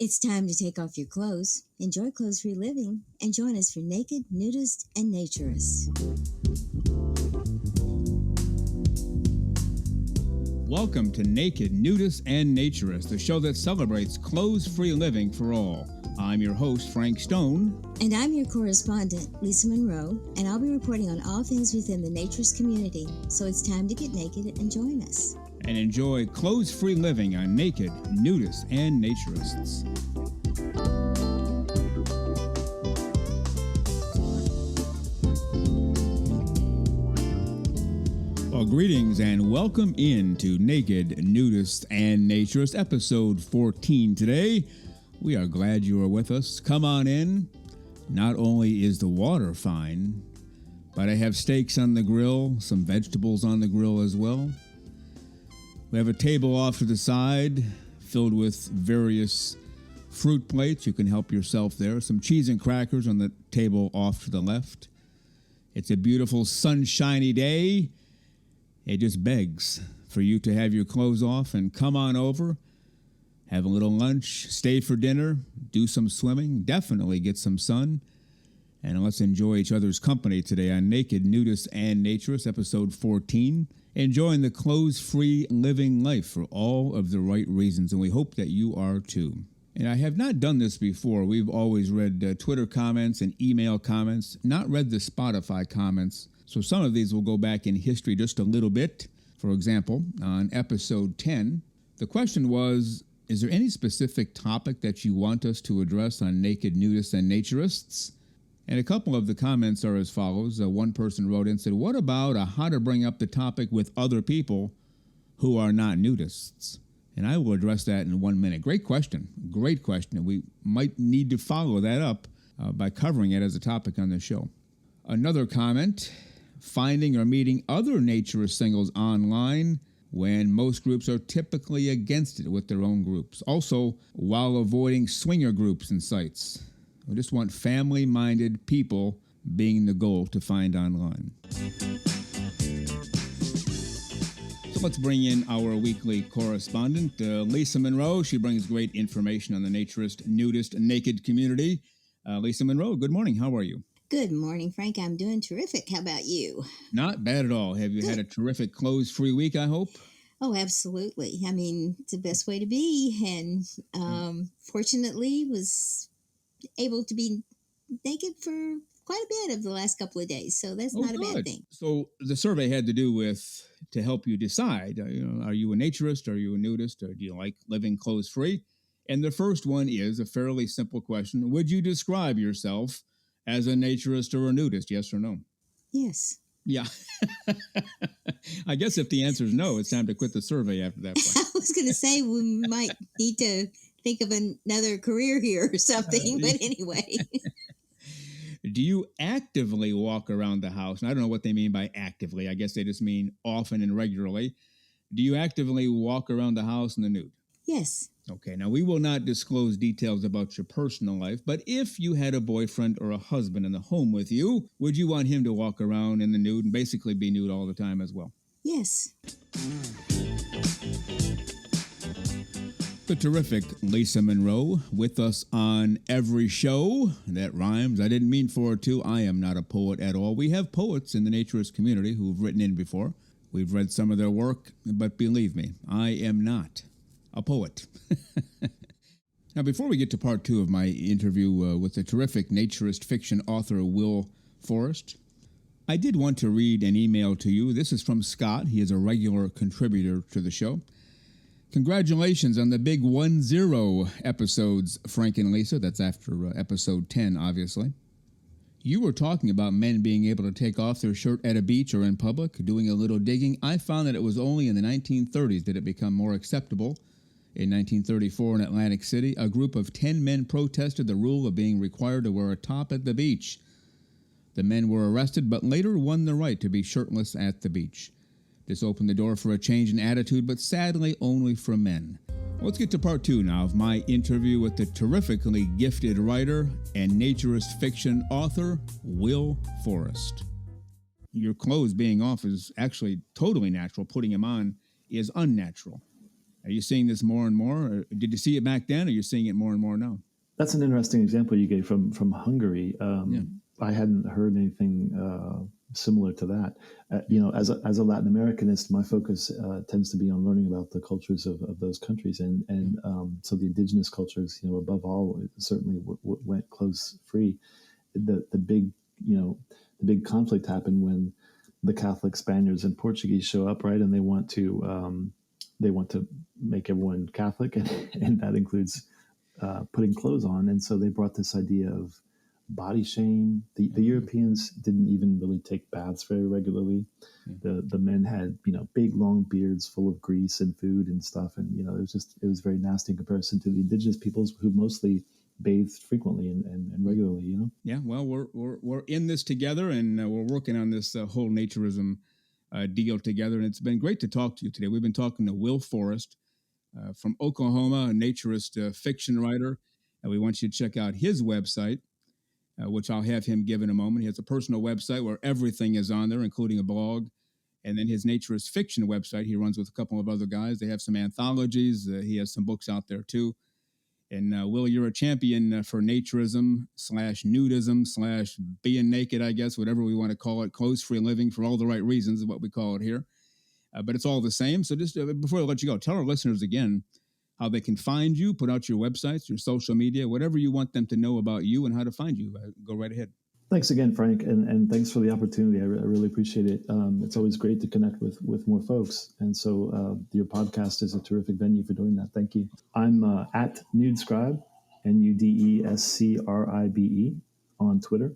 It's time to take off your clothes, enjoy clothes-free living, and join us for Naked, Nudist, and Naturist. Welcome to Naked, Nudist, and Naturist, the show that celebrates clothes-free living for all. I'm your host, Frank Stone. And I'm your correspondent, Lisa Monroe, and I'll be reporting on all things within the Naturist community. So it's time to get naked and join us. And enjoy clothes-free living on Naked, Nudists, and Naturists. Well, greetings and welcome into Naked, Nudists, and Naturist, episode 14 today. We are glad you are with us. Come on in. Not only is the water fine, but I have steaks on the grill, some vegetables on the grill as well. We have a table off to the side filled with various fruit plates. You can help yourself there. Some cheese and crackers on the table off to the left. It's a beautiful sunshiny day. It just begs for you to have your clothes off and come on over, have a little lunch, stay for dinner, do some swimming, definitely get some sun, and let's enjoy each other's company today on Naked, Nudists, and Naturist, episode 14. Enjoying the clothes-free living life for all of the right reasons, and we hope that you are too. And I have not done this before. We've always read Twitter comments and email comments, not read the Spotify comments. So some of these will go back in history just a little bit. For example, on episode 10, the question was, is there any specific topic that you want us to address on Naked, Nudists, and Naturists? And a couple of the comments are as follows. One person wrote in and said, what about how to bring up the topic with other people who are not nudists? And I will address that in 1 minute. Great question. Great question. We might need to follow that up by covering it as a topic on the show. Another comment, finding or meeting other naturist singles online when most groups are typically against it with their own groups. Also, while avoiding swinger groups and sites. We just want family-minded people being the goal to find online. So let's bring in our weekly correspondent, Lisa Monroe. She brings great information on the naturist, nudist, naked community. Lisa Monroe, good morning. How are you? Good morning, Frank. I'm doing terrific. How about you? Not bad at all. Have you had a terrific clothes-free week, I hope? Oh, absolutely. I mean, it's the best way to be. And fortunately was able to be naked for quite a bit of the last couple of days. So that's not a bad thing. So the survey had to do with, to help you decide, are you a naturist? Are you a nudist? Or do you like living clothes-free? And the first one is a fairly simple question. Would you describe yourself as a naturist or a nudist? Yes or no? Yes. Yeah. I guess if the answer is no, it's time to quit the survey after that point. I was going to say we might need to think of another career here or something, but anyway. Do you actively walk around the house? And I don't know what they mean by actively. I guess they just mean often and regularly. Do you actively walk around the house in the nude? Yes. Okay, now we will not disclose details about your personal life, but if you had a boyfriend or a husband in the home with you, would you want him to walk around in the nude and basically be nude all the time as well? Yes. The terrific Lisa Monroe with us on every show. That rhymes. I didn't mean for it to. I am not a poet at all. We have poets in the naturist community who've written in before. We've read some of their work, but believe me, I am not a poet. Now, before we get to part two of my interview with the terrific naturist fiction author Will Forrest, I did want to read an email to you. This is from Scott. He is a regular contributor to the show. Congratulations on the big 10 episodes, Frank and Lisa. That's after episode 10, obviously. You were talking about men being able to take off their shirt at a beach or in public, doing a little digging. I found that it was only in the 1930s that it became more acceptable. In 1934 in Atlantic City, a group of 10 men protested the rule of being required to wear a top at the beach. The men were arrested, but later won the right to be shirtless at the beach. This opened the door for a change in attitude, but sadly only for men. Let's get to part two now of my interview with the terrifically gifted writer and naturist fiction author, Will Forrest. Your clothes being off is actually totally natural. Putting them on is unnatural. Are you seeing this more and more? Or did you see it back then, or you're seeing it more and more now? That's an interesting example you gave from Hungary. I hadn't heard anything similar to that. As a Latin Americanist, my focus tends to be on learning about the cultures of those countries, and so the indigenous cultures, above all, certainly went clothes free. The big conflict happened when the Catholic Spaniards and Portuguese show up, right, and they want to make everyone Catholic, and that includes putting clothes on. And so they brought this idea of body shame. The Europeans didn't even really take baths very regularly. The men had big long beards full of grease and food and stuff, and it was very nasty in comparison to the indigenous peoples who mostly bathed frequently and regularly. Yeah, well, we're in this together, and we're working on this whole naturism deal together, and it's been great to talk to you today. We've been talking to Will Forrest from Oklahoma, a naturist fiction writer, and we want you to check out his website, which I'll have him give in a moment. He has a personal website where everything is on there, including a blog, and then his naturist fiction website he runs with a couple of other guys. They have some anthologies. He has some books out there too. And Will, you're a champion for naturism / nudism / being naked, I guess, whatever we want to call it, clothes-free living for all the right reasons is what we call it here. But it's all the same. So just before I let you go, tell our listeners again how they can find you, put out your websites, your social media, whatever you want them to know about you and how to find you. Go right ahead. Thanks again, Frank, and thanks for the opportunity. I really appreciate it. It's always great to connect with more folks, and so your podcast is a terrific venue for doing that. Thank you. I'm at Nudescribe, NUDESCRIBE, on Twitter.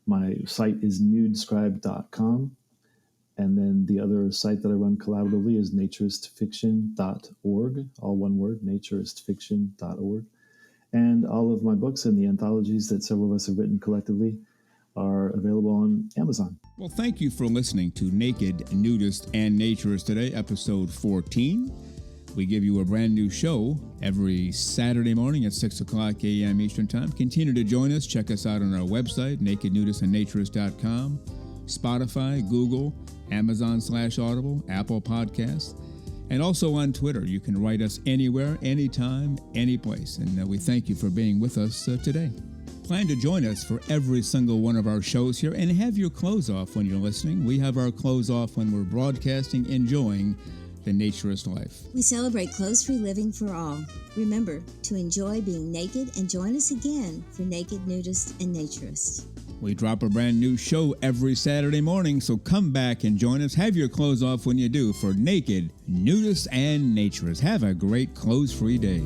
My site is nudescribe.com, and then the other site that I run collaboratively is naturistfiction.org, all one word, naturistfiction.org. And all of my books and the anthologies that several of us have written collectively are available on Amazon. Well, thank you for listening to Naked, Nudist, and Naturist today, episode 14. We give you a brand new show every Saturday morning at 6 o'clock a.m. Eastern Time. Continue to join us. Check us out on our website, nakednudistandnaturist.com, Spotify, Google, Amazon /Audible, Apple Podcasts, and also on Twitter. You can write us anywhere, anytime, any place. And we thank you for being with us today. Plan to join us for every single one of our shows here and have your clothes off when you're listening. We have our clothes off when we're broadcasting, enjoying the naturist life. We celebrate clothes-free living for all. Remember to enjoy being naked and join us again for Naked, Nudist, and Naturist. We drop a brand new show every Saturday morning, so come back and join us. Have your clothes off when you do for Naked, Nudist, and Naturist. Have a great clothes-free day.